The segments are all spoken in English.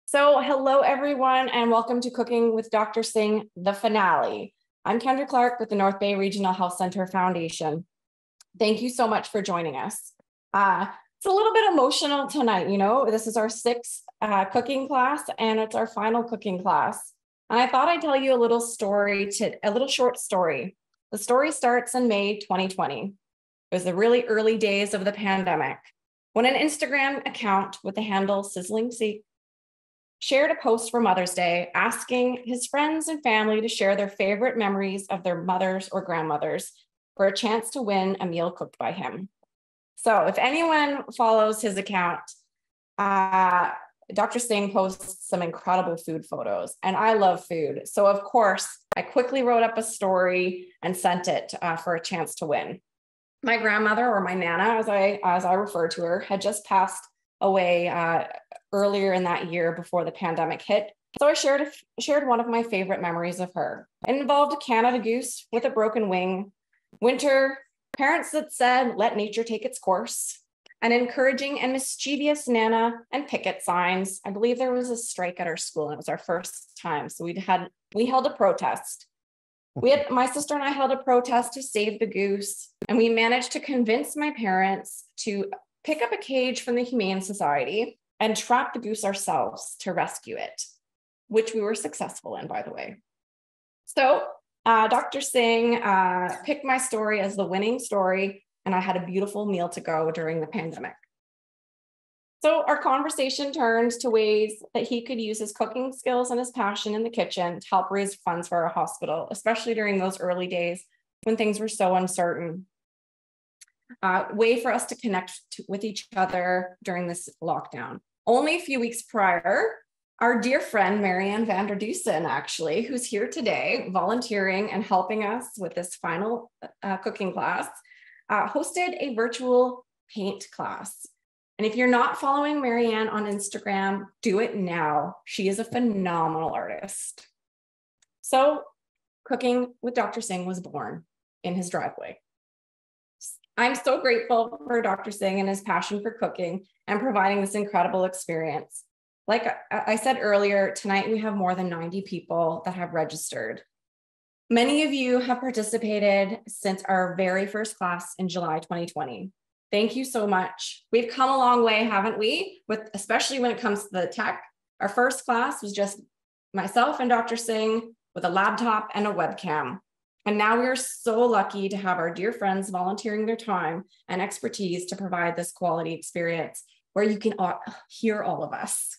So hello, everyone, and welcome to Cooking with Dr. Singh, the finale. I'm Kendra Clark with the North Bay Regional Health Center Foundation. Thank you so much for joining us. It's a little bit emotional tonight, this is our sixth cooking class, and it's our final cooking class. And I thought I'd tell you a little short story. The story starts in May 2020. It was the really early days of the pandemic, when an Instagram account with the handle Sizzling Seek shared a post for Mother's Day asking his friends and family to share their favorite memories of their mothers or grandmothers for a chance to win a meal cooked by him. So if anyone follows his account, Dr. Singh posts some incredible food photos, and I love food. So of course, I quickly wrote up a story and sent it for a chance to win. My grandmother, or my Nana, as I refer to her, had just passed away earlier in that year before the pandemic hit. So I shared one of my favorite memories of her. It involved a Canada goose with a broken wing, winter, parents that said, let nature take its course, an encouraging and mischievous Nana, and picket signs. I believe there was a strike at our school, and it was our first time. So we held a protest. My sister and I held a protest to save the goose, and we managed to convince my parents to pick up a cage from the Humane Society and trap the goose ourselves to rescue it, which we were successful in, by the way. So Dr. Singh picked my story as the winning story, and I had a beautiful meal to go during the pandemic. So our conversation turned to ways that he could use his cooking skills and his passion in the kitchen to help raise funds for our hospital, especially during those early days when things were so uncertain. Way for us to connect with each other during this lockdown. Only a few weeks prior, our dear friend, Marianne van der Dusen, actually, who's here today, volunteering and helping us with this final cooking class, hosted a virtual paint class. And if you're not following Marianne on Instagram, do it now. She is a phenomenal artist. So Cooking with Dr. Singh was born in his driveway. I'm so grateful for Dr. Singh and his passion for cooking and providing this incredible experience. Like I said earlier, tonight we have more than 90 people that have registered. Many of you have participated since our very first class in July 2020. Thank you so much. We've come a long way, haven't we? Especially when it comes to the tech. Our first class was just myself and Dr. Singh with a laptop and a webcam. And now we are so lucky to have our dear friends volunteering their time and expertise to provide this quality experience where you can hear all of us.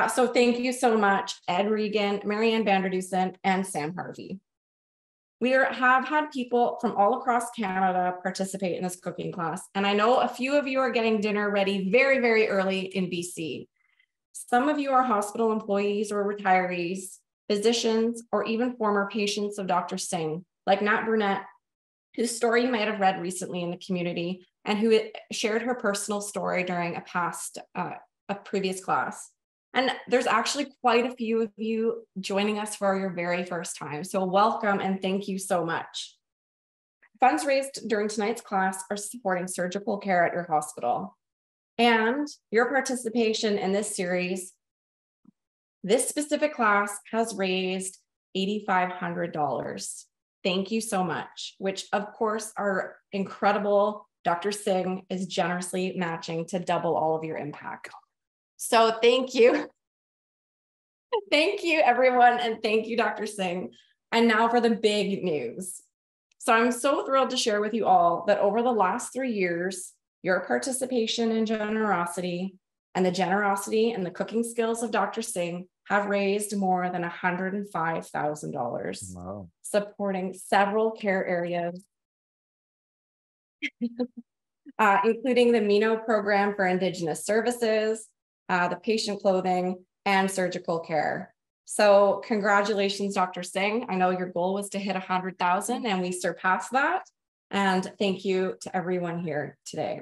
So thank you so much, Ed Regan, Marianne van der Dusen, and Sam Harvey. We have had people from all across Canada participate in this cooking class. And I know a few of you are getting dinner ready very, very early in BC. Some of you are hospital employees or retirees, physicians, or even former patients of Dr. Singh, like Nat Brunette, whose story you might have read recently in the community, and who shared her personal story during a previous class. And there's actually quite a few of you joining us for your very first time. So welcome and thank you so much. Funds raised during tonight's class are supporting surgical care at your hospital. And your participation in this series, this specific class has raised $8,500. Thank you so much, which of course our incredible Dr. Singh is generously matching to double all of your impact. So thank you. Thank you, everyone. And thank you, Dr. Singh. And now for the big news. So I'm so thrilled to share with you all that over the last 3 years, your participation and generosity and the cooking skills of Dr. Singh have raised more than $105,000, wow, supporting several care areas, including the Mino program for Indigenous services, the patient clothing, and surgical care. So congratulations, Dr. Singh. I know your goal was to hit 100,000 and we surpassed that. And thank you to everyone here today.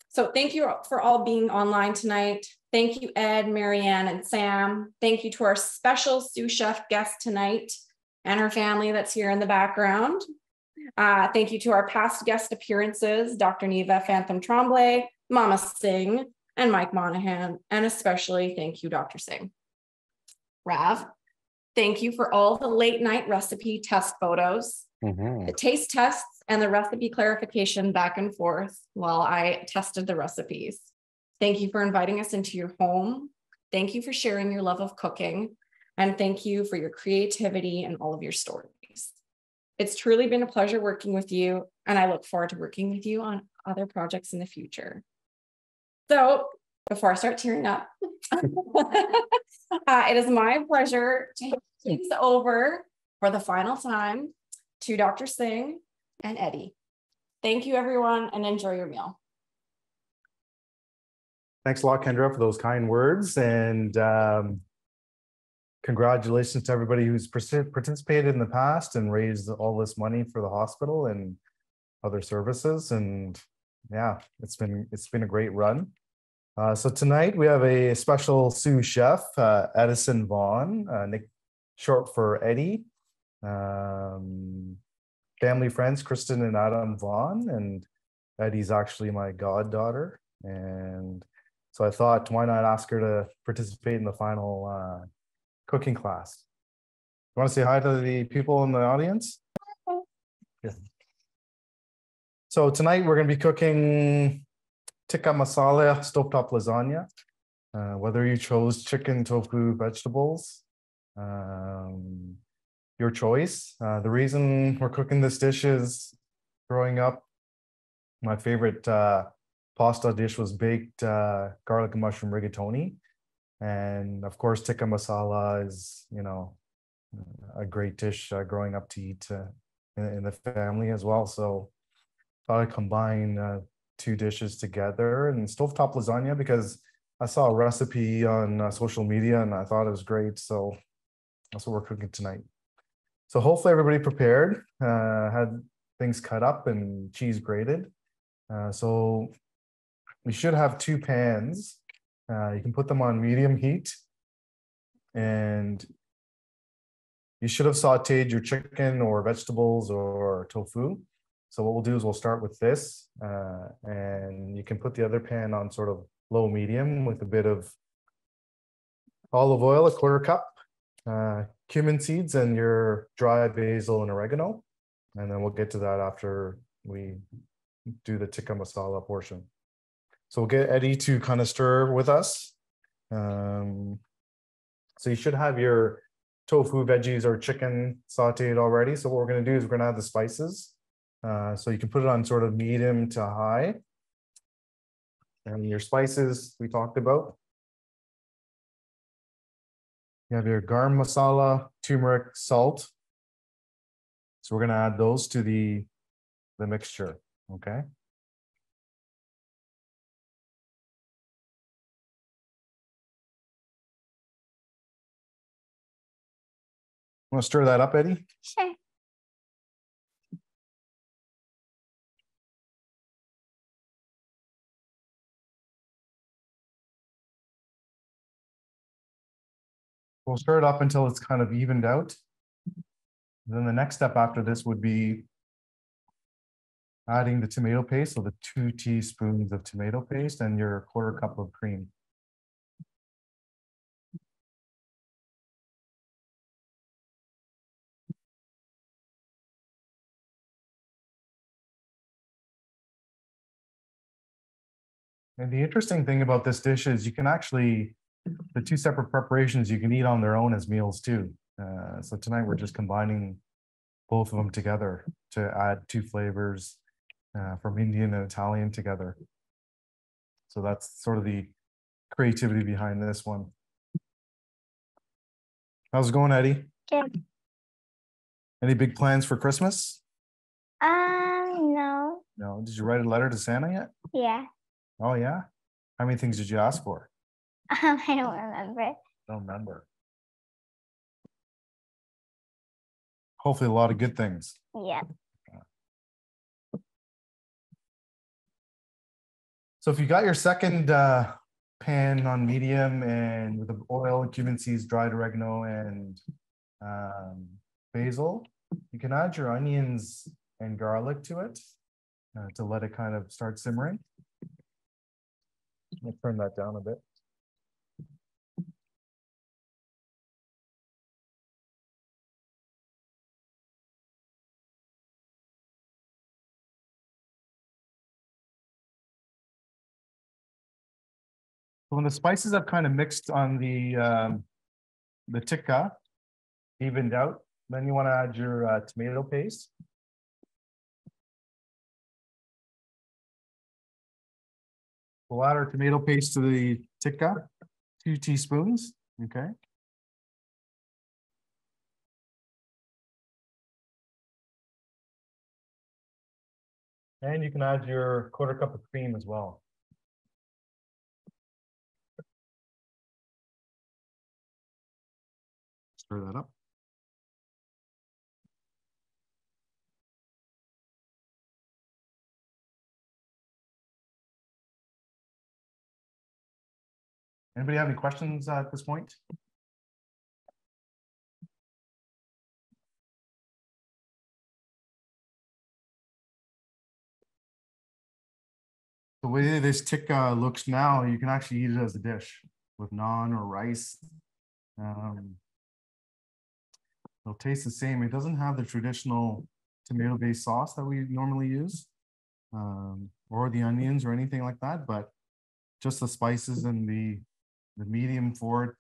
So thank you for all being online tonight. Thank you, Ed, Marianne, and Sam. Thank you to our special sous chef guest tonight and her family that's here in the background. Thank you to our past guest appearances, Dr. Neva Phantom Tremblay, Mama Singh, and Mike Monahan, and especially thank you, Dr. Singh. Rav, thank you for all the late night recipe test photos, the taste tests, and the recipe clarification back and forth while I tested the recipes. Thank you for inviting us into your home. Thank you for sharing your love of cooking. And thank you for your creativity and all of your stories. It's truly been a pleasure working with you, and I look forward to working with you on other projects in the future. So before I start tearing up, it is my pleasure to hand things over for the final time to Dr. Singh and Eddie. Thank you, everyone, and enjoy your meal. Thanks a lot, Kendra, for those kind words. And congratulations to everybody who's participated in the past and raised all this money for the hospital and other services. And yeah, it's been a great run. So tonight we have a special sous chef, Edison Vaughn, Nick, short for Eddie. Family friends, Kristen and Adam Vaughn, and Eddie's actually my goddaughter. And so I thought, why not ask her to participate in the final cooking class? You want to say hi to the people in the audience? Yeah. So tonight we're going to be cooking tikka masala stovetop lasagna. Whether you chose chicken, tofu, vegetables, your choice. The reason we're cooking this dish is growing up, my favorite pasta dish was baked garlic and mushroom rigatoni. And of course, tikka masala is, you know, a great dish growing up to eat in the family as well. So I thought I'd combine two dishes together, and stovetop lasagna because I saw a recipe on social media and I thought it was great. So that's what we're cooking tonight. So hopefully everybody prepared, had things cut up and cheese grated. So we should have two pans. You can put them on medium heat, and you should have sauteed your chicken or vegetables or tofu. So what we'll do is we'll start with this, and you can put the other pan on sort of low medium with a bit of olive oil, a quarter cup, cumin seeds, and your dried basil and oregano. And then we'll get to that after we do the tikka masala portion. So we'll get Eddie to kind of stir with us. So you should have your tofu, veggies, or chicken sauteed already. So what we're going to do is we're going to add the spices. So you can put it on sort of medium to high. And your spices we talked about. You have your garam masala, turmeric, salt. So we're going to add those to the mixture, okay? Want to stir that up, Eddie? Sure. We'll stir it up until it's kind of evened out. Then the next step after this would be adding the tomato paste, so the 2 teaspoons of tomato paste and your quarter cup of cream. And the interesting thing about this dish is you can actually, the two separate preparations you can eat on their own as meals too. So tonight we're just combining both of them together to add two flavors from Indian and Italian together. So that's sort of the creativity behind this one. How's it going, Eddie? Good. Any big plans for Christmas? No. No. Did you write a letter to Santa yet? Yeah. Oh, yeah? How many things did you ask for? I don't remember. Don't remember. Hopefully a lot of good things. Yeah. So if you got your second pan on medium and with the oil, cumin seeds, dried oregano, and basil, you can add your onions and garlic to it to let it kind of start simmering. Let's turn that down a bit. So when the spices have kind of mixed on the tikka, evened out, then you want to add your tomato paste. We'll add our tomato paste to the tikka, 2 teaspoons, okay? And you can add your 1/4 cup of cream as well. Stir that up. Anybody have any questions at this point? The way this tikka looks now, you can actually eat it as a dish with naan or rice. It'll taste the same. It doesn't have the traditional tomato-based sauce that we normally use, or the onions or anything like that, but just the spices and the medium for it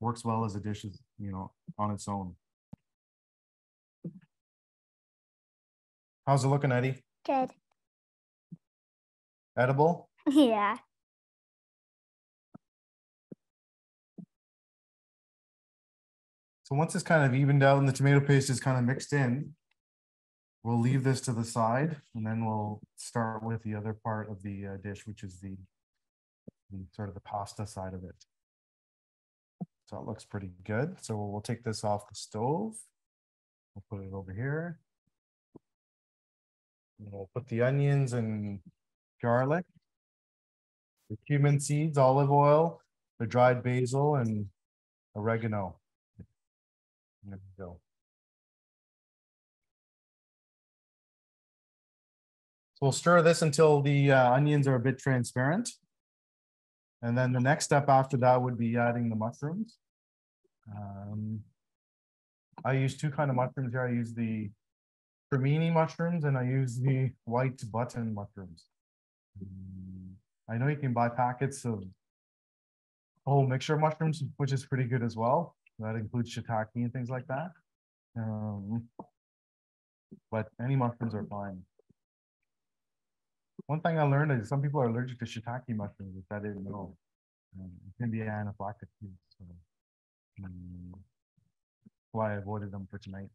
works well as a dish, you know, on its own. How's it looking, Eddie? Good. Edible? Yeah. So once it's kind of evened out and the tomato paste is kind of mixed in, we'll leave this to the side and then we'll start with the other part of the dish, which is the sort of the pasta side of it. So it looks pretty good. So we'll take this off the stove. We'll put it over here. And we'll put the onions and garlic, the cumin seeds, olive oil, the dried basil, and oregano. There we go. So we'll stir this until the onions are a bit transparent. And then the next step after that would be adding the mushrooms. I use 2 kinds of mushrooms here. I use the cremini mushrooms and I use the white button mushrooms. I know you can buy packets of whole mixture of mushrooms, which is pretty good as well. That includes shiitake and things like that. But any mushrooms are fine. One thing I learned is some people are allergic to shiitake mushrooms, which I didn't know. It can be anaphylactic too. So, why I avoided them for tonight.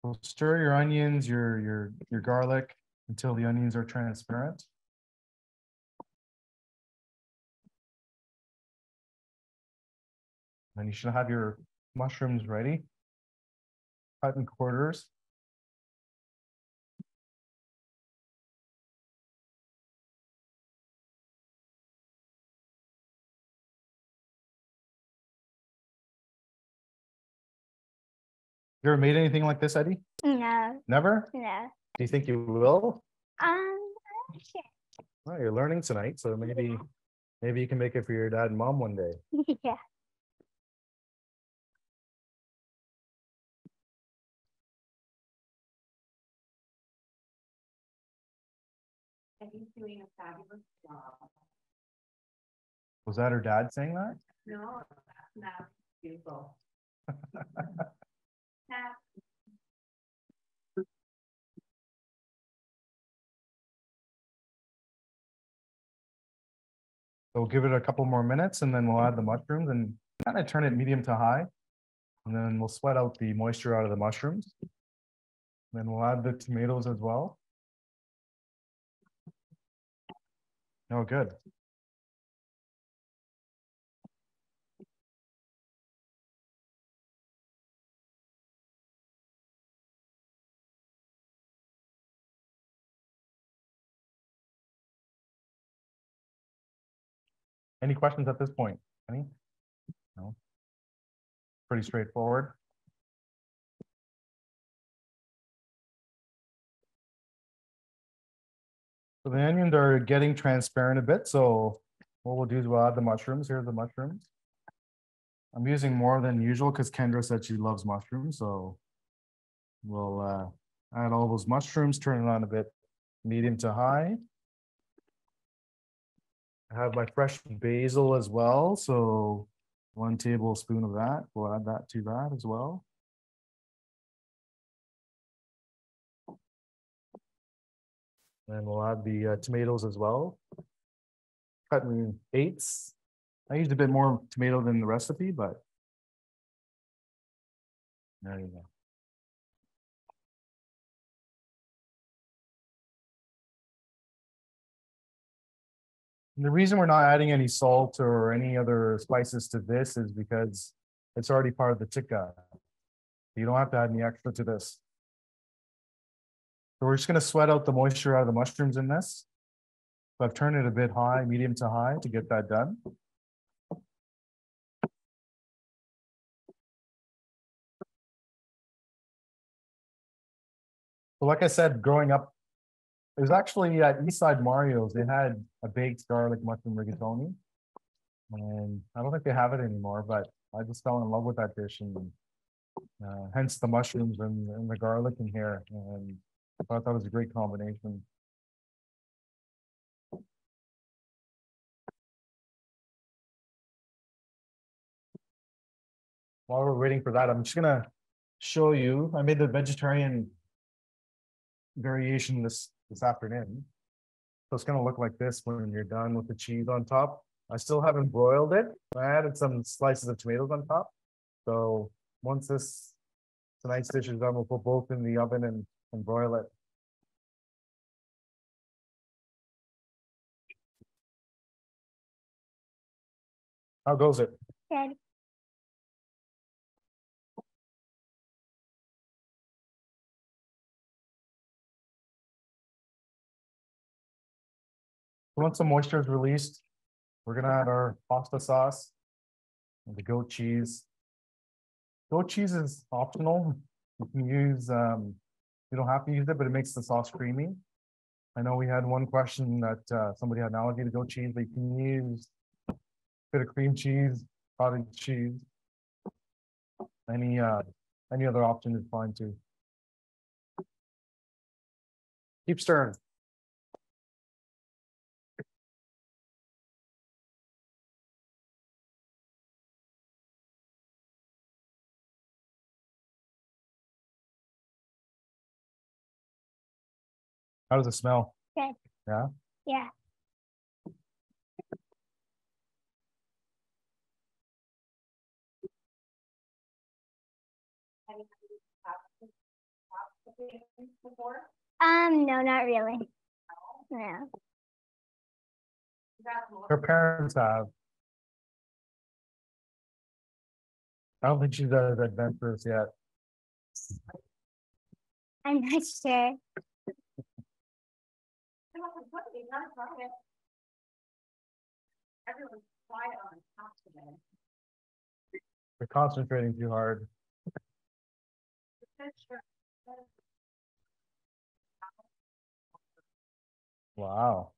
So stir your onions, your garlic until the onions are transparent. Then you should have your mushrooms ready, cut in quarters. You ever made anything like this, Eddie? No. Never? No. Do you think you will? Sure. Well, you're learning tonight, so maybe you can make it for your dad and mom one day. Yeah. He's doing a fabulous job. Was that her dad saying that? No, that's not beautiful. So we'll give it a couple more minutes and then we'll add the mushrooms and kind of turn it medium to high. And then we'll sweat out the moisture out of the mushrooms. Then we'll add the tomatoes as well. Oh, good. Any questions at this point? Any? No. Pretty straightforward. So the onions are getting transparent a bit. So what we'll do is we'll add the mushrooms. Here's the mushrooms. I'm using more than usual because Kendra said she loves mushrooms. So we'll add all those mushrooms, turn it on a bit, medium to high. I have my fresh basil as well. So 1 tablespoon of that. We'll add that to that as well. And we'll add the tomatoes as well. Cut in eighths. I used a bit more tomato than the recipe, but there you go. And the reason we're not adding any salt or any other spices to this is because it's already part of the tikka. You don't have to add any extra to this. So we're just going to sweat out the moisture out of the mushrooms in this. So I've turned it a bit high, medium to high to get that done. So like I said, growing up, it was actually at Eastside Mario's. They had a baked garlic mushroom rigatoni. And I don't think they have it anymore, but I just fell in love with that dish, and hence the mushrooms and the garlic in here. And I thought that was a great combination. While we're waiting for that, I'm just gonna show you. I made the vegetarian variation this afternoon. So it's gonna look like this when you're done with the cheese on top. I still haven't broiled it. I added some slices of tomatoes on top. So once tonight's dish is done, we'll put both in the oven and broil it. How goes it? Good. Once the moisture is released, we're gonna add our pasta sauce and the goat cheese. Goat cheese is optional. You can use, you don't have to use it, but it makes the sauce creamy. I know we had one question that somebody had an allergy to goat cheese, but you can use a bit of cream cheese, cottage cheese. Any other option is fine too. Keep stirring. How does it smell? Good. Yeah. Yeah. No, not really. No. Her parents have. I don't think she's as adventurous yet. I'm not sure. They're concentrating too hard. Wow.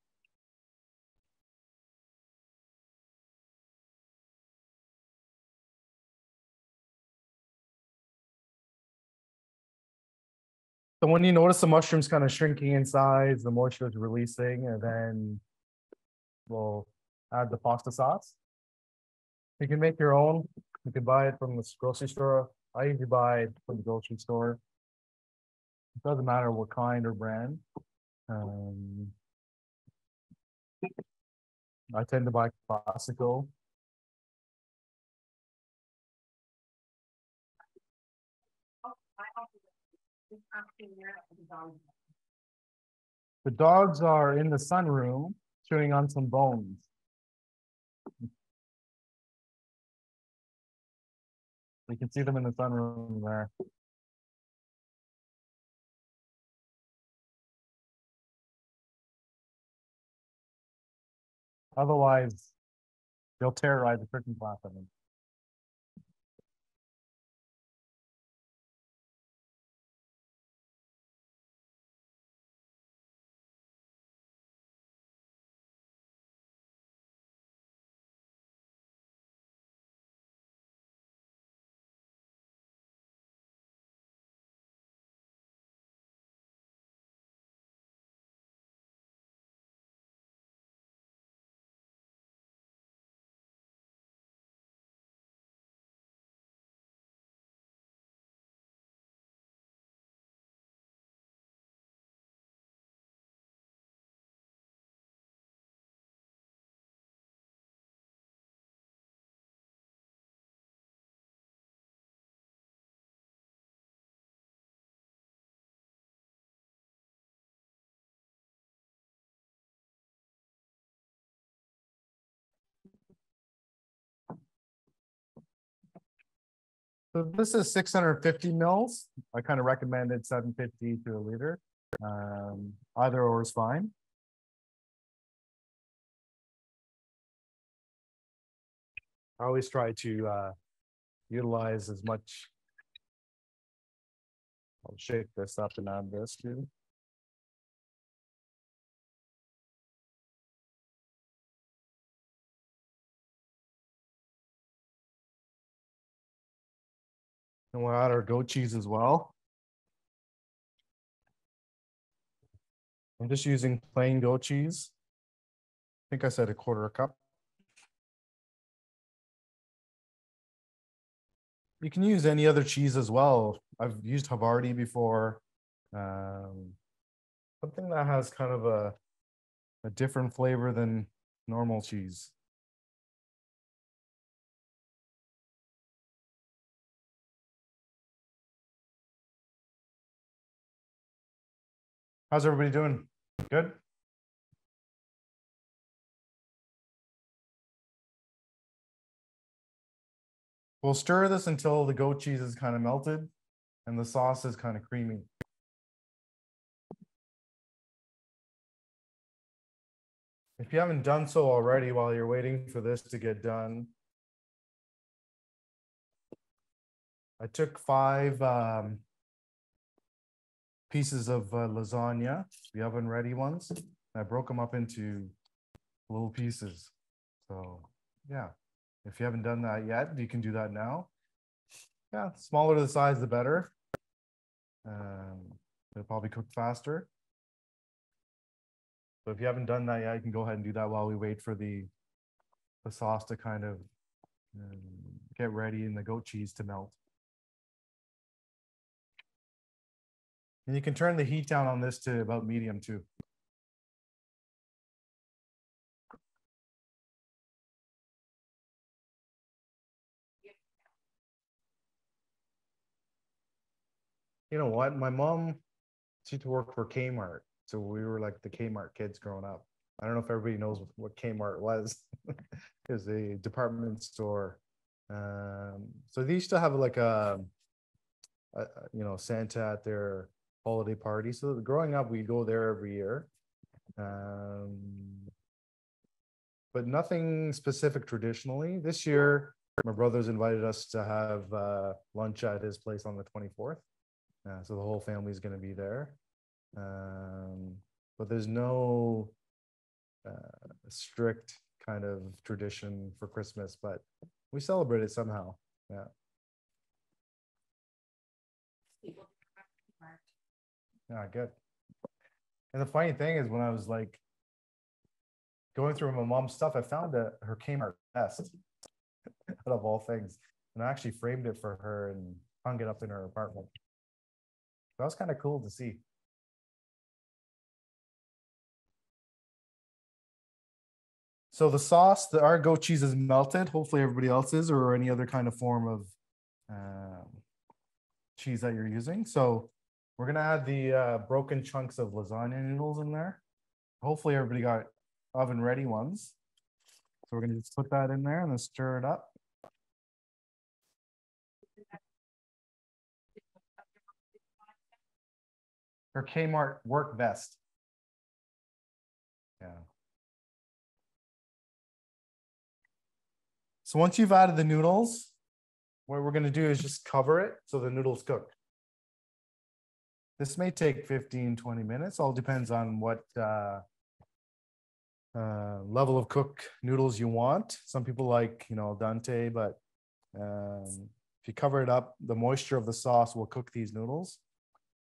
So when you notice the mushrooms kind of shrinking in size, the moisture is releasing, and then we'll add the pasta sauce. You can make your own. You can buy it from the grocery store. I usually buy it from the grocery store. It doesn't matter what kind or brand. I tend to buy classical. The dogs are in the sunroom chewing on some bones. You can see them in the sunroom there. Otherwise, they'll terrorize the cooking class. I mean. So this is 650 mils. I kind of recommended 750 to a liter. Either or is fine. I always try to utilize as much. I'll shake this up and add this too. And we'll add our goat cheese as well. I'm just using plain goat cheese. I think I said a quarter a cup. You can use any other cheese as well. I've used Havarti before. Something that has kind of a different flavor than normal cheese. How's everybody doing? Good? We'll stir this until the goat cheese is kind of melted and the sauce is kind of creamy. If you haven't done so already while you're waiting for this to get done, I took 5 pieces of lasagna, the oven ready ones. I broke them up into little pieces. So yeah, if you haven't done that yet, you can do that now. Yeah, smaller the size, the better. It'll probably cook faster. So if you haven't done that yet, you can go ahead and do that while we wait for the sauce to kind of get ready and the goat cheese to melt. And you can turn the heat down on this to about medium too. You know what? My mom used to work for Kmart. So we were like the Kmart kids growing up. I don't know if everybody knows what Kmart was. It was a department store. So they used to have like you know, Santa at their holiday party. So growing up, we go there every year. But nothing specific traditionally. This year, my brothers invited us to have lunch at his place on the 24th. So the whole family is going to be there. But there's no strict kind of tradition for Christmas, but we celebrate it somehow. Yeah. Yeah, good. And the funny thing is, when I was like going through my mom's stuff, I found her Kmart vest out of all things, and I actually framed it for her and hung it up in her apartment. That was kind of cool to see. So the sauce, our goat cheese is melted. Hopefully everybody else's or any other kind of form of cheese that you're using. So we're gonna add the broken chunks of lasagna noodles in there. Hopefully everybody got oven ready ones. So we're gonna just put that in there and then stir it up. Her Kmart work vest. Yeah. So once you've added the noodles, what we're going to do is just cover it so the noodles cook. This may take 15-20 minutes. All depends on what level of cook noodles you want. Some people like, you know, al dente, but if you cover it up, the moisture of the sauce will cook these noodles.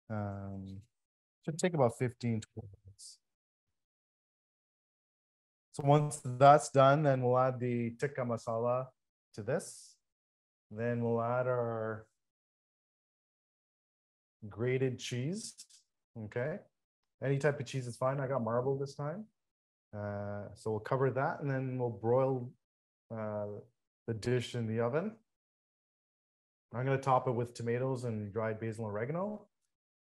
Should take about 15-20 minutes. So once that's done, then we'll add the tikka masala to this. Then we'll add our grated cheese. Okay. Any type of cheese is fine. I got marble this time. So we'll cover that and then we'll broil the dish in the oven. I'm going to top it with tomatoes and dried basil and oregano.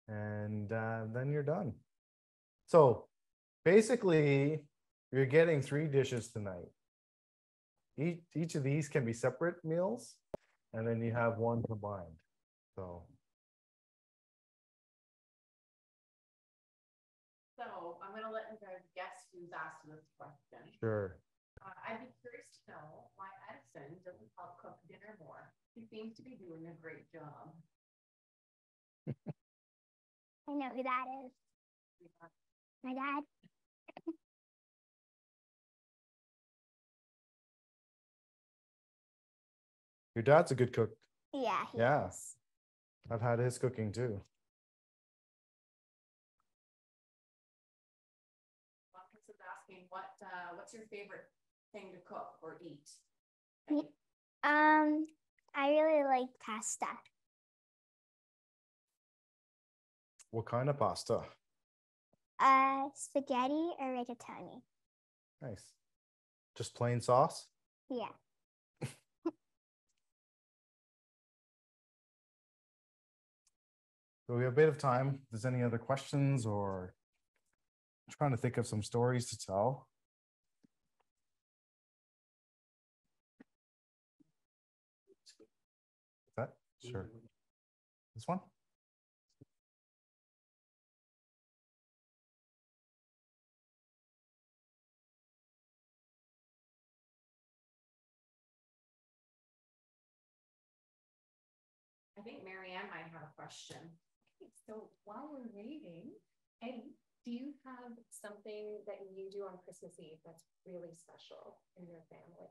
And then you're done. So basically, you're getting 3 dishes tonight. Each of these can be separate meals, and then you have one combined. So I'm going to let you guys guess who's asked this question. sure. I'd be curious to know why Edison doesn't help cook dinner more. He seems to be doing a great job. I know who that is. My dad. Your dad's a good cook. Yeah, he Yeah. is. I've had his cooking too. Marcus is asking, what's your favorite thing to cook or eat? I really like pasta. What kind of pasta? Spaghetti or rigatoni. Nice. Just plain sauce? Yeah. So we have a bit of time. If there's any other questions, or I'm trying to think of some stories to tell. Is that? Sure. This one? I think Marianne might have a question. Okay, so while we're waiting, Eddie, do you have something that you do on Christmas Eve that's really special in your family?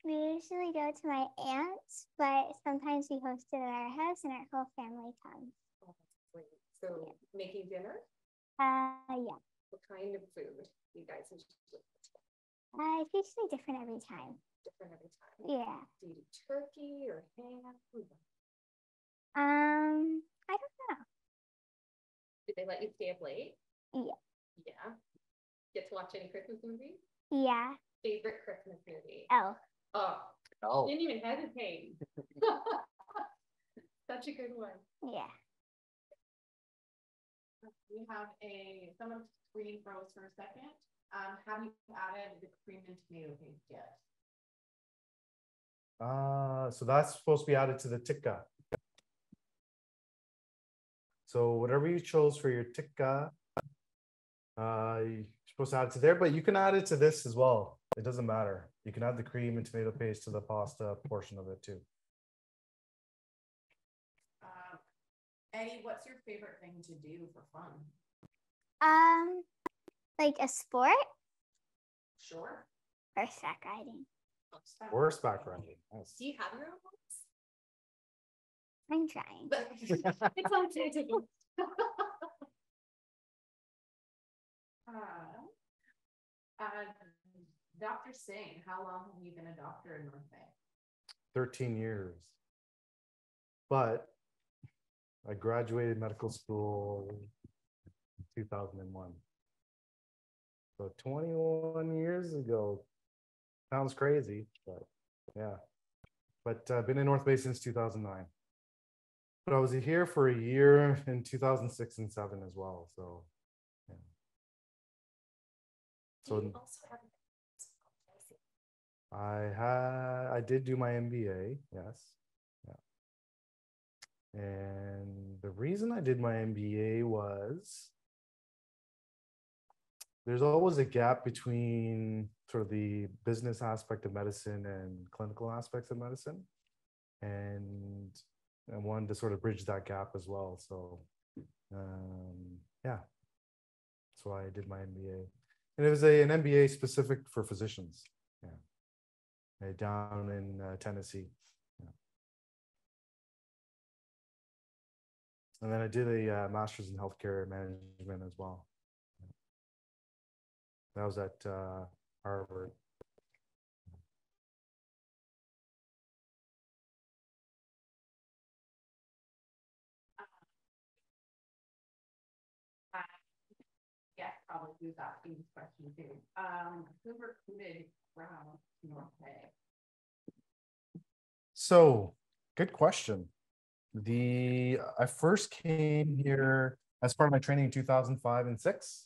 We usually go to my aunt's, but sometimes we host it at our house and our whole family comes. Oh, that's great. So making dinner? Yeah. What kind of food you guys usually? It's usually different every time. Different every time. Yeah. Do you do turkey or ham? I don't know. Did they let you stay up late? Yeah. Yeah. Get to watch any Christmas movies? Yeah. Favorite Christmas movie? Elf. Oh, didn't even hesitate. Such a good one. Yeah. We have someone screen froze for a second. Have you added the cream and tomato paste yet? So that's supposed to be added to the tikka. So whatever you chose for your tikka, you're supposed to add it to there, but you can add it to this as well. It doesn't matter. You can add the cream and tomato paste to the pasta portion of it too. Eddie, what's your favorite thing to do for fun? Like a sport? Sure. Horseback riding. Horseback riding. Nice. Do you have your own horse? I'm trying. It's on taking. Dr. Singh, how long have you been a doctor in North Bay? 13 years. But I graduated medical school in 2001. So 21 years ago. Sounds crazy, but yeah. But I've been in North Bay since 2009. But I was here for a year in 2006 and 7 as well. So, yeah. So you also have I did do my MBA, yes. Yeah. And the reason I did my MBA was there's always a gap between sort of the business aspect of medicine and clinical aspects of medicine. And I wanted to sort of bridge that gap as well. So, yeah, that's why I did my MBA. And it was an MBA specific for physicians. Yeah. Down in Tennessee. Yeah. And then I did a master's in healthcare management as well. That was at Harvard. Yeah, probably who's asking this question too. Who recruited from North Bay? So, good question. I first came here as part of my training in 2005 and 6.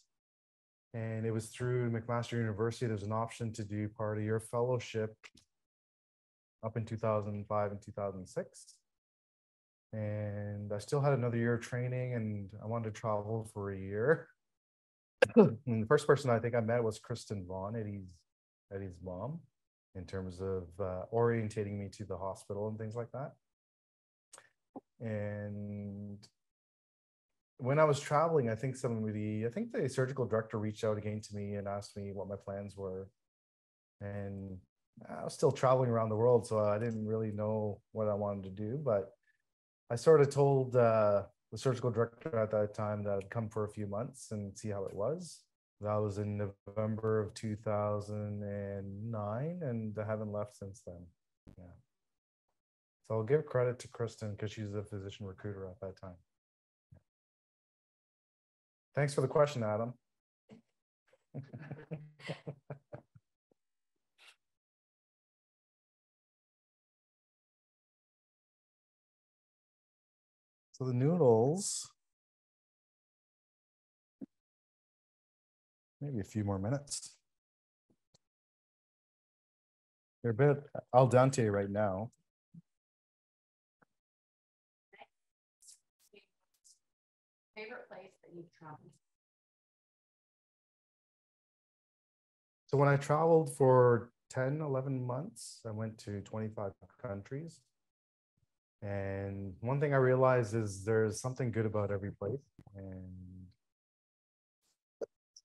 And it was through McMaster University. There's an option to do part of your fellowship up in 2005 and 2006. And I still had another year of training, and I wanted to travel for a year. And the first person I think I met was Kristen Vaughn, Eddie's mom, in terms of orientating me to the hospital and things like that. And when I was traveling, I think the surgical director reached out again to me and asked me what my plans were. And I was still traveling around the world, so I didn't really know what I wanted to do. But I sort of told the surgical director at that time that I'd come for a few months and see how it was. That was in November of 2009, and I haven't left since then. Yeah. So I'll give credit to Kristen because she's a physician recruiter at that time. Thanks for the question, Adam. So the noodles, maybe a few more minutes. They're a bit al dente right now. Favorite place that you've traveled? So when I traveled for 10, 11 months, I went to 25 countries. And one thing I realized is there's something good about every place.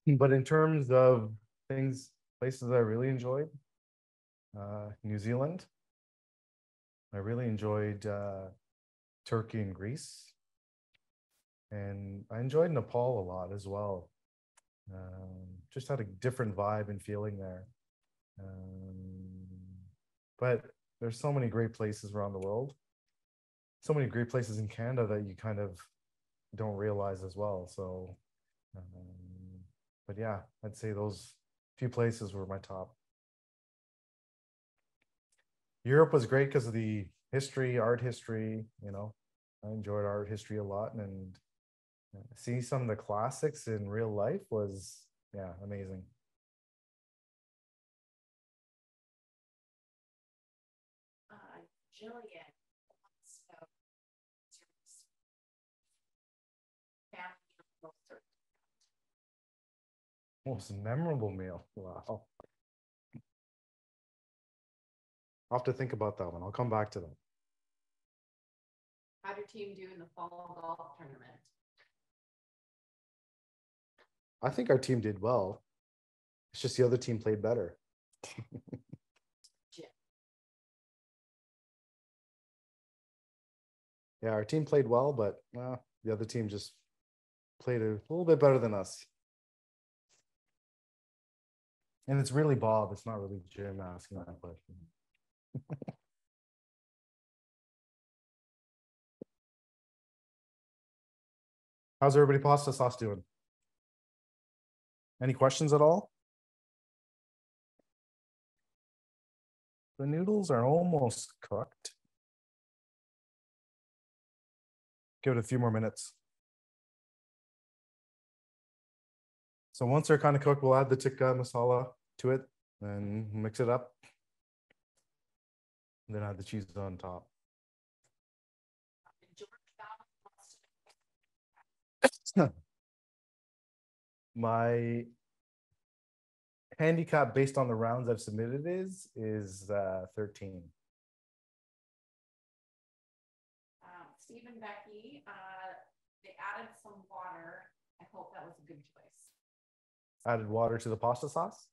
But in terms of places I really enjoyed, New Zealand. I really enjoyed Turkey and Greece. And I enjoyed Nepal a lot as well. Just had a different vibe and feeling there. But there's so many great places around the world. So many great places in Canada that you kind of don't realize as well. So, but yeah, I'd say those few places were my top. Europe was great because of the history, art history, you know. I enjoyed art history a lot, and seeing some of the classics in real life was, yeah, amazing. Jillian. Most memorable meal. Wow. I'll have to think about that one. I'll come back to that. How'd your team do in the fall golf tournament? I think our team did well. It's just the other team played better. Yeah, our team played well, but the other team just played a little bit better than us. And it's really Bob. It's not really Jim asking that question. How's everybody pasta sauce doing? Any questions at all? The noodles are almost cooked. Give it a few more minutes. So once they're kind of cooked, we'll add the tikka masala to it and mix it up. And then add the cheese on top. My handicap based on the rounds I've submitted is 13. Steve and Becky, they added some water. I hope that was a good choice. Added water to the pasta sauce?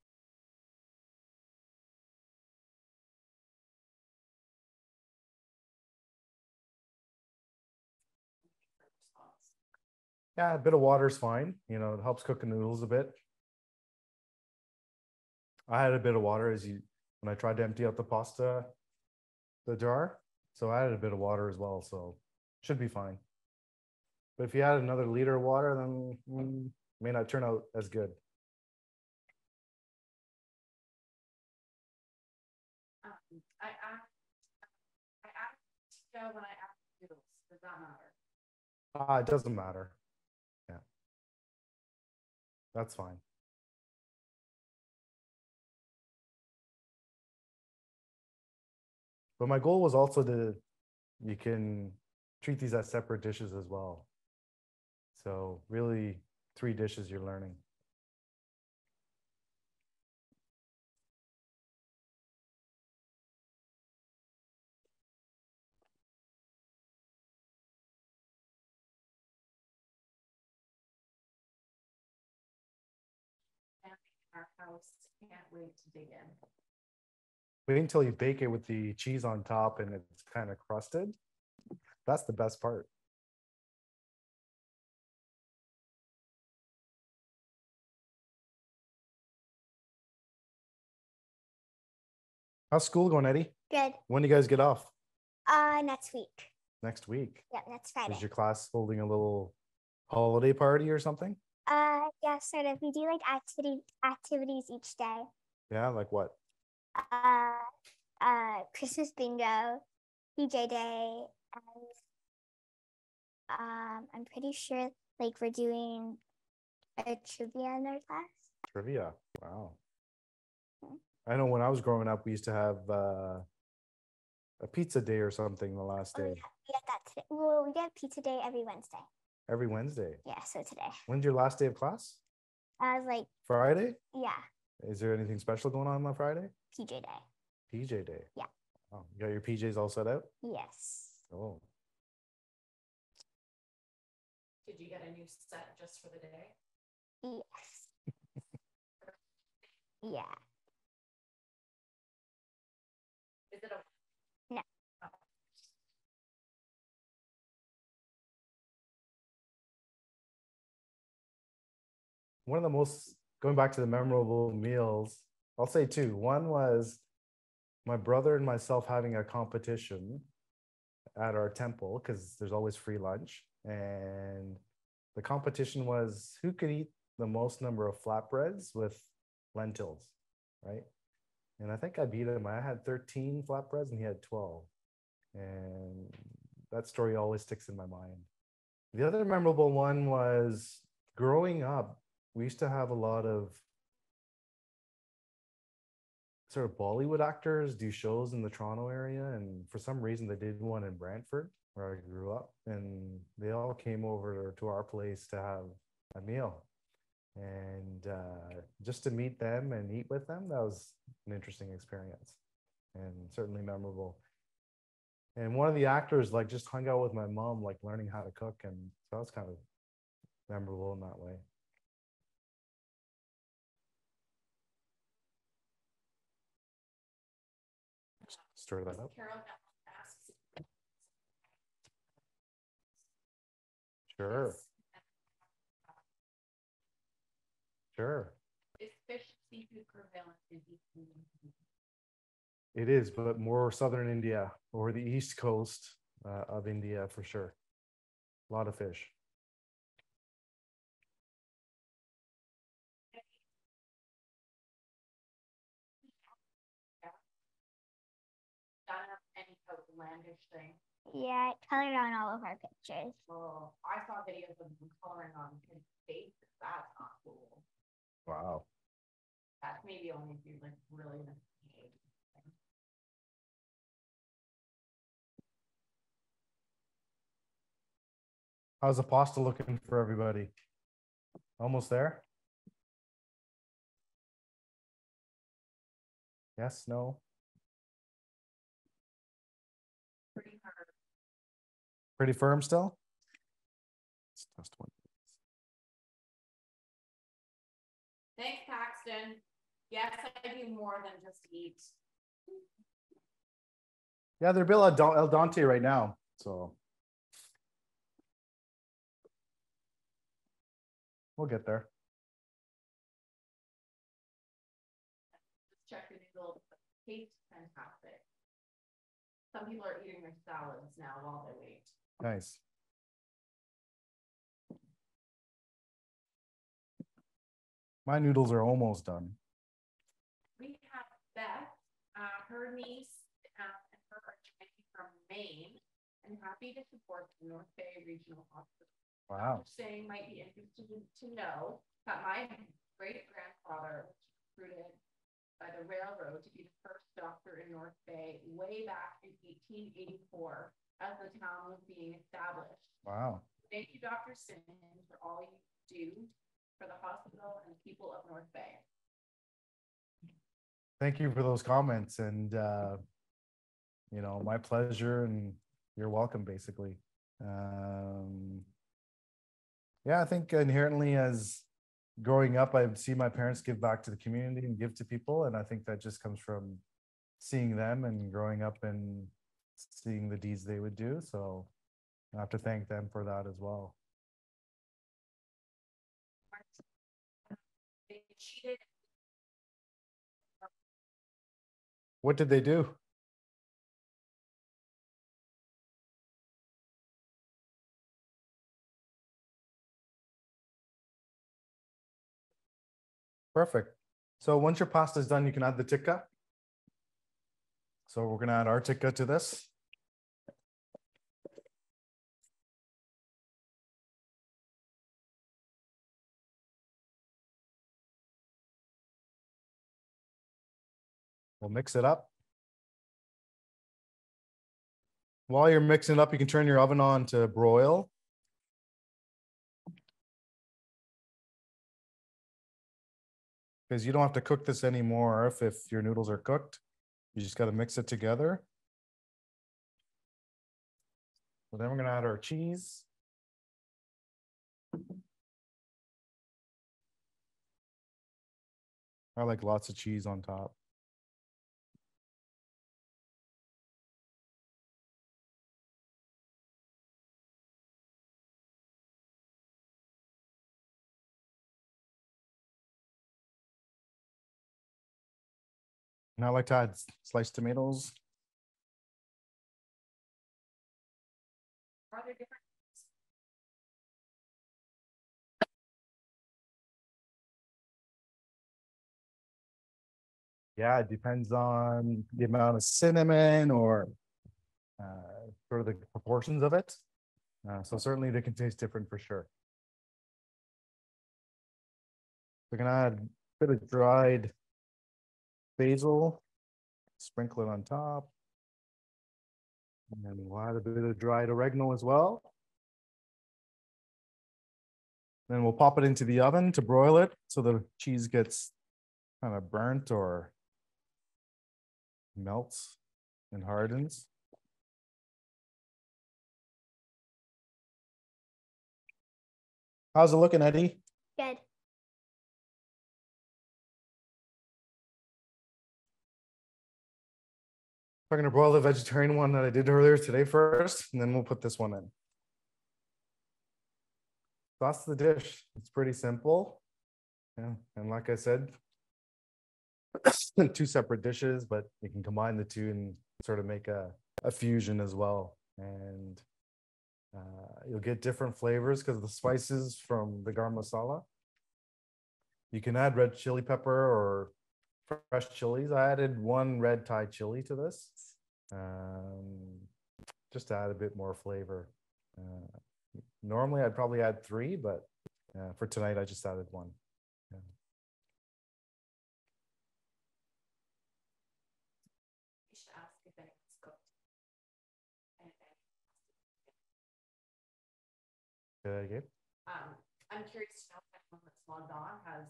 Yeah, a bit of water is fine. You know, it helps cook the noodles a bit. I had a bit of water when I tried to empty out the jar. So I added a bit of water as well, so should be fine. But if you add another liter of water, then it may not turn out as good. I added when I added noodles. Does that matter? It doesn't matter. Yeah, that's fine. But my goal was also you can treat these as separate dishes as well. So really 3 dishes you're learning. Our house, can't wait to dig in. Wait until you bake it with the cheese on top and it's kind of crusted. That's the best part. How's school going, Eddie? Good. When do you guys get off? Next week. Next week. Yeah, next Friday. Is your class holding a little holiday party or something? Yeah, sort of. We do like activities each day. Yeah, like what? Christmas bingo, PJ day, and I'm pretty sure like we're doing a trivia in our class. Trivia. Wow. I know when I was growing up, we used to have a pizza day or something the last day. Yeah, we get that today. Well, we get pizza day every Wednesday. Every Wednesday. Yeah, so today. When's your last day of class? I was like, Friday? yeah, Is there anything special going on Friday? PJ day. PJ day. Yeah. Oh, you got your PJs all set out? Yes. Oh. Did you get a new set just for the day? Yes. Yeah. Is it a No. Oh. One of the most, going back to the memorable meals, I'll say 2. One was my brother and myself having a competition at our temple because there's always free lunch. And the competition was who could eat the most number of flatbreads with lentils, right? And I think I beat him. I had 13 flatbreads and he had 12. And that story always sticks in my mind. The other memorable one was growing up, we used to have a lot of sort of Bollywood actors do shows in the Toronto area. And for some reason, they did one in Brantford, where I grew up. And they all came over to our place to have a meal. And just to meet them and eat with them, that was an interesting experience and certainly memorable. And one of the actors like just hung out with my mom, like learning how to cook. And so that was kind of memorable in that way. Stir that up. Carol asks. Sure. Sure. Is fish seafood prevalent in East Indian cuisine? It is, but more southern India or the east coast of India for sure. A lot of fish. Done any outlandish thing? Yeah, it colored on all of our pictures. Oh, I saw videos of them coloring on kids' faces. That's not cool. Wow. That's maybe only if you like really misbehave. How's the pasta looking for everybody? Almost there? Yes, no? Pretty hard. Pretty firm still? Let's test one. Thanks, Paxton. Yes, I do more than just eat. Yeah, they're built al dente right now. So we'll get there. Just check the noodles. Tastes fantastic. Some people are eating their salads now while they wait. Nice. My noodles are almost done. We have Beth, her niece, and her are Chinese from Maine, and happy to support the North Bay Regional Hospital. Wow. Saying might be interested to know that my great grandfather recruited by the railroad to be the first doctor in North Bay way back in 1884 as the town was being established. Wow. Thank you, Dr. Singh, for all you do for the hospital and people of North Bay. Thank you for those comments, and you know, my pleasure, and you're welcome, basically. Yeah, I think inherently, as growing up, I see my parents give back to the community and give to people, and I think that just comes from seeing them and growing up and seeing the deeds they would do. So I have to thank them for that as well. They cheated. What did they do? Perfect. So once your pasta is done, you can add the tikka. So we're going to add our tikka to this. We'll mix it up. While you're mixing it up, you can turn your oven on to broil. Because you don't have to cook this anymore if your noodles are cooked. You just got to mix it together. So then we're going to add our cheese. I like lots of cheese on top. And I like to add sliced tomatoes. Are there different? Yeah, it depends on the amount of cinnamon or sort of the proportions of it. So certainly they can taste different for sure. We're gonna add a bit of dried basil, sprinkle it on top. And then we'll add a bit of dried oregano as well. Then we'll pop it into the oven to broil it so the cheese gets kind of burnt or melts and hardens. How's it looking, Eddie? Good. I'm going to broil the vegetarian one that I did earlier today first, and then we'll put this one in. That's the dish. It's pretty simple. Yeah, and like I said, two separate dishes, but you can combine the two and sort of make a fusion as well. And you'll get different flavors because of the spices from the garam masala. You can add red chili pepper or fresh chilies. I added one red Thai chili to this, just to add a bit more flavor. Normally I'd probably add 3, but for tonight I just added 1. Yeah. You should ask if it's cooked. I'm curious to know if anyone that's logged on has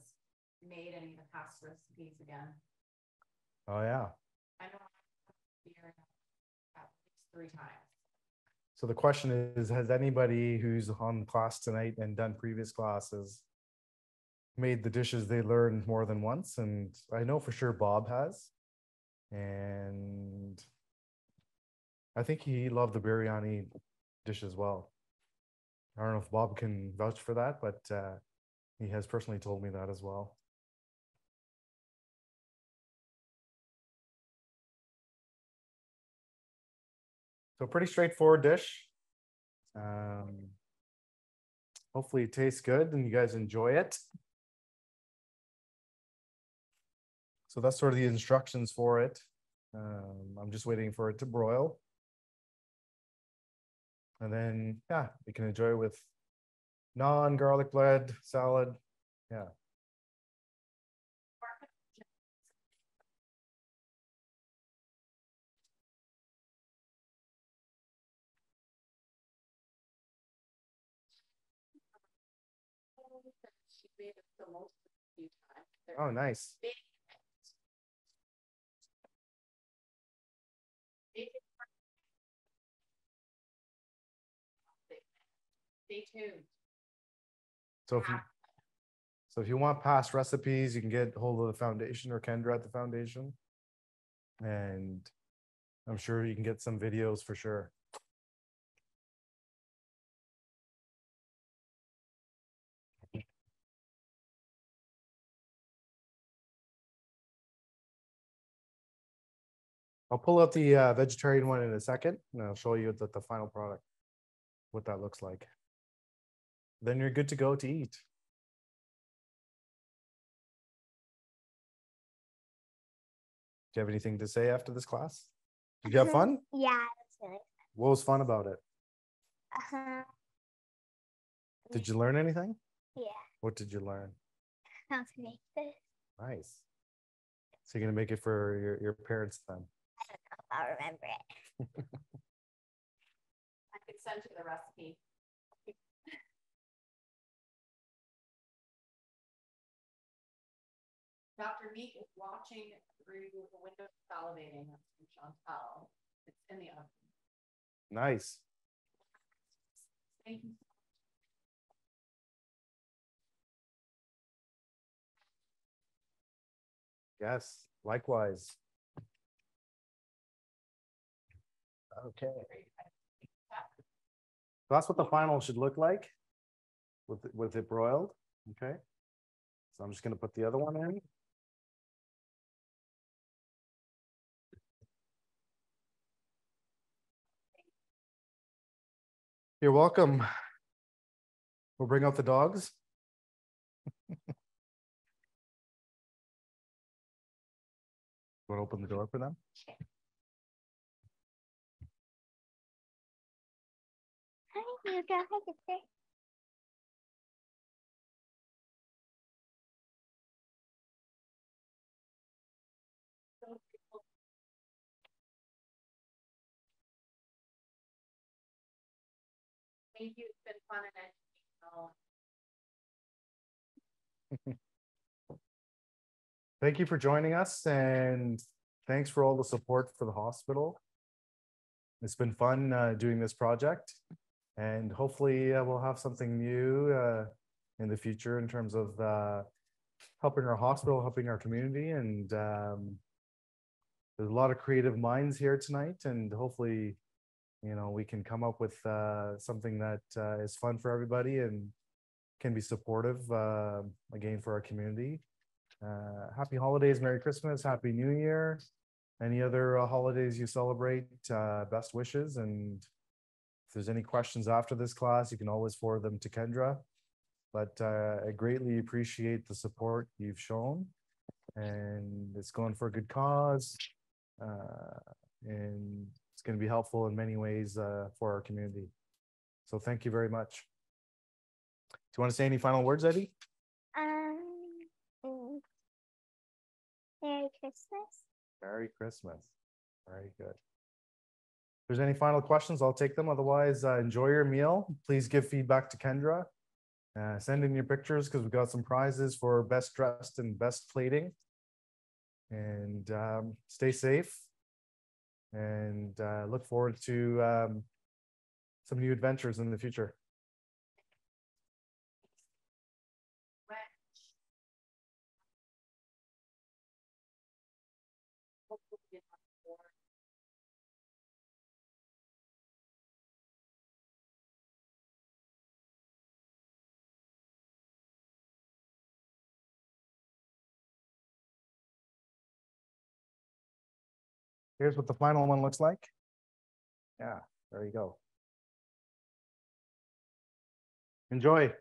made any of the past recipes again. Oh yeah. I know I've beer at least 3 times. So the question is, has anybody who's on class tonight and done previous classes made the dishes they learned more than once? And I know for sure Bob has. And I think he loved the biryani dish as well. I don't know if Bob can vouch for that, but he has personally told me that as well. So pretty straightforward dish. Hopefully it tastes good and you guys enjoy it. So that's sort of the instructions for it. I'm just waiting for it to broil. And then, yeah, you can enjoy it with non-garlic bread, salad. Yeah. She made it the most a few times. Oh, nice. Big. Stay tuned. So if you want past recipes, you can get hold of the foundation or Kendra at the foundation. And I'm sure you can get some videos for sure. I'll pull out the vegetarian one in a second, and I'll show you the final product, what that looks like. Then you're good to go to eat. Do you have anything to say after this class? Did you have fun? Yeah, that's really What was fun about it? fun. Did you learn anything? Yeah, What did you learn? how to make this. Nice. So you're gonna make it for your parents then? I don't know if I'll remember it. I could send you the recipe. Dr. Meek is watching through the window salivating. That's from Chantal. It's in the oven. Nice. Thank you. Yes, likewise. Okay. That's what the final should look like with it broiled. Okay. So I'm just going to put the other one in. You're welcome. We'll bring out the dogs. Want to open the door for them? Hi, you go. Hi, sister. Thank you. It's been fun and educational. Thank you for joining us, and thanks for all the support for the hospital. It's been fun doing this project, and hopefully we'll have something new in the future in terms of helping our hospital, helping our community, and there's a lot of creative minds here tonight, and hopefully, you know, we can come up with something that is fun for everybody and can be supportive again for our community. Happy holidays, Merry Christmas, Happy New Year. Any other holidays you celebrate, best wishes. And if there's any questions after this class, you can always forward them to Kendra. But I greatly appreciate the support you've shown, and it's going for a good cause. And it's going to be helpful in many ways for our community. So thank you very much. Do you want to say any final words, Eddie? Mm, Merry Christmas. Merry Christmas. Very good. If there's any final questions, I'll take them. Otherwise, enjoy your meal. Please give feedback to Kendra. Send in your pictures because we've got some prizes for best dressed and best plating. And stay safe. And look forward to some new adventures in the future. Here's what the final one looks like. Yeah, there you go. Enjoy.